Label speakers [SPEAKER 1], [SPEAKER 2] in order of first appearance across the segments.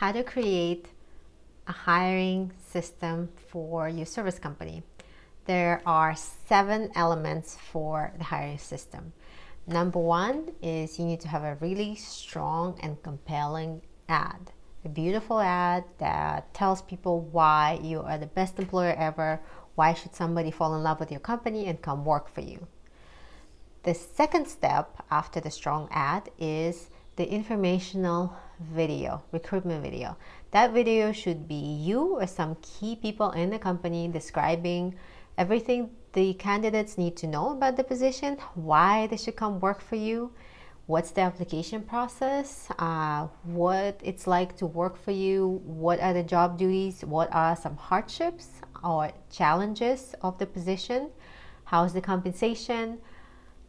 [SPEAKER 1] how to create a hiring system for your service company. There are 7 elements for the hiring system. Number 1 is you need to have a really strong and compelling ad. A beautiful ad that tells people why you are the best employer ever, why should somebody fall in love with your company and come work for you. The second step after the strong ad is the informational video, recruitment video. That video should be you or some key people in the company describing everything the candidates need to know about the position, why they should come work for you, what's the application process, what it's like to work for you, what are the job duties, what are some hardships or challenges of the position, how's the compensation.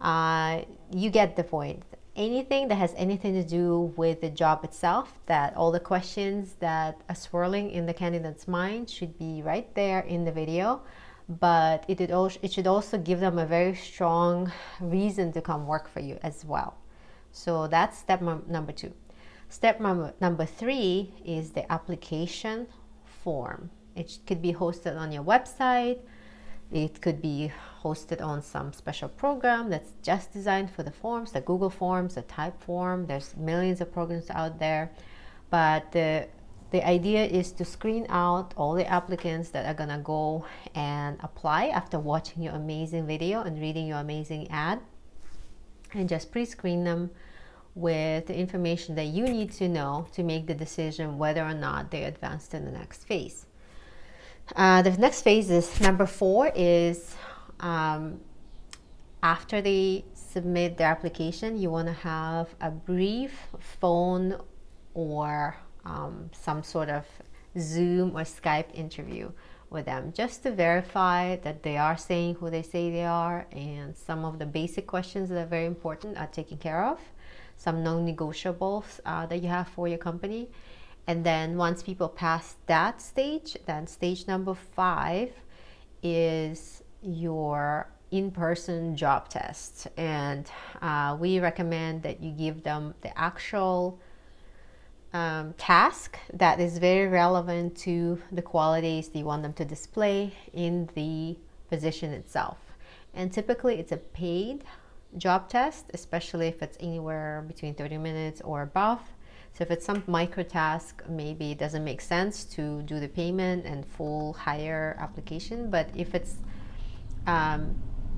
[SPEAKER 1] You get the point. Anything that has anything to do with the job itself, that all the questions that are swirling in the candidate's mind should be right there in the video, but it should also give them a very strong reason to come work for you as well. So that's step number 2. Step number 3 is the application form. It could be hosted on your website. It could be hosted on some special program that's just designed for the forms, the Google Forms, the Typeform. There's millions of programs out there. But the idea is to screen out all the applicants that are gonna go and apply after watching your amazing video and reading your amazing ad, and just pre-screen them with the information that you need to know to make the decision whether or not they advance to the next phase. The next phase is number 4 is after they submit their application, you want to have a brief phone or some sort of Zoom or Skype interview with them, just to verify that they are saying who they say they are, and some of the basic questions that are very important are taken care of, some non-negotiables that you have for your company. And then once people pass that stage, then stage number 5 is your in-person job test. And we recommend that you give them the actual task that is very relevant to the qualities that you want them to display in the position itself. And typically it's a paid job test, especially if it's anywhere between 30 minutes or above. So if it's some micro task, maybe it doesn't make sense to do the payment and full hire application. But if it's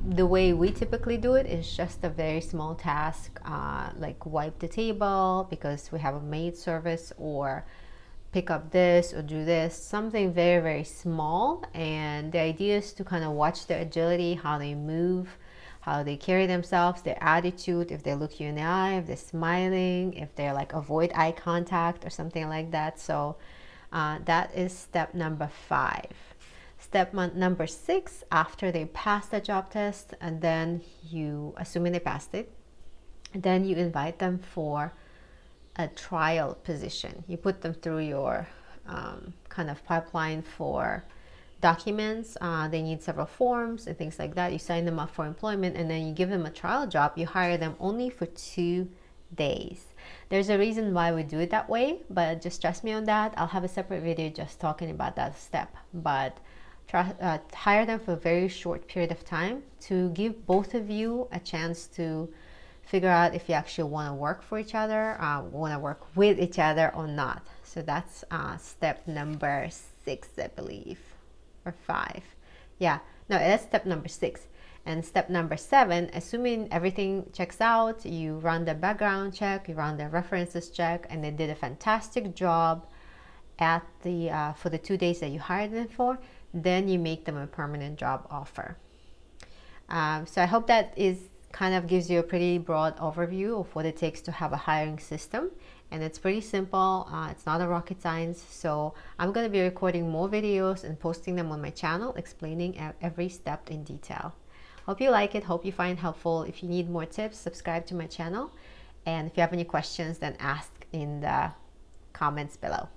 [SPEAKER 1] the way we typically do it is just a very small task, like wipe the table because we have a maid service, or pick up this or do this, something very, very small. And the idea is to kind of watch their agility, how they move, how they carry themselves, their attitude, if they look you in the eye, if they're smiling, if they're like avoid eye contact or something like that. So that is step number 5. Step number 6, after they pass the job test, and then you, assuming they passed it, then you invite them for a trial position. You put them through your kind of pipeline for documents. They need several forms and things like that. You sign them up for employment, and then you give them a trial job. You hire them only for 2 days. There's a reason why we do it that way, but just trust me on that. I'll have a separate video just talking about that step. But hire them for a very short period of time to give both of you a chance to figure out if you actually want to work for each other, want to work with each other or not. So that's step number 6, I believe, or 5. Yeah, no, that's step number 6. And step number 7, assuming everything checks out, you run the background check, you run the references check, and they did a fantastic job at the for the 2 days that you hired them for, then you make them a permanent job offer. So I hope that kind of gives you a pretty broad overview of what it takes to have a hiring system. And it's pretty simple. It's not a rocket science. So I'm going to be recording more videos and posting them on my channel, explaining every step in detail. Hope you like it. Hope you find it helpful. If you need more tips, subscribe to my channel. And if you have any questions, then ask in the comments below.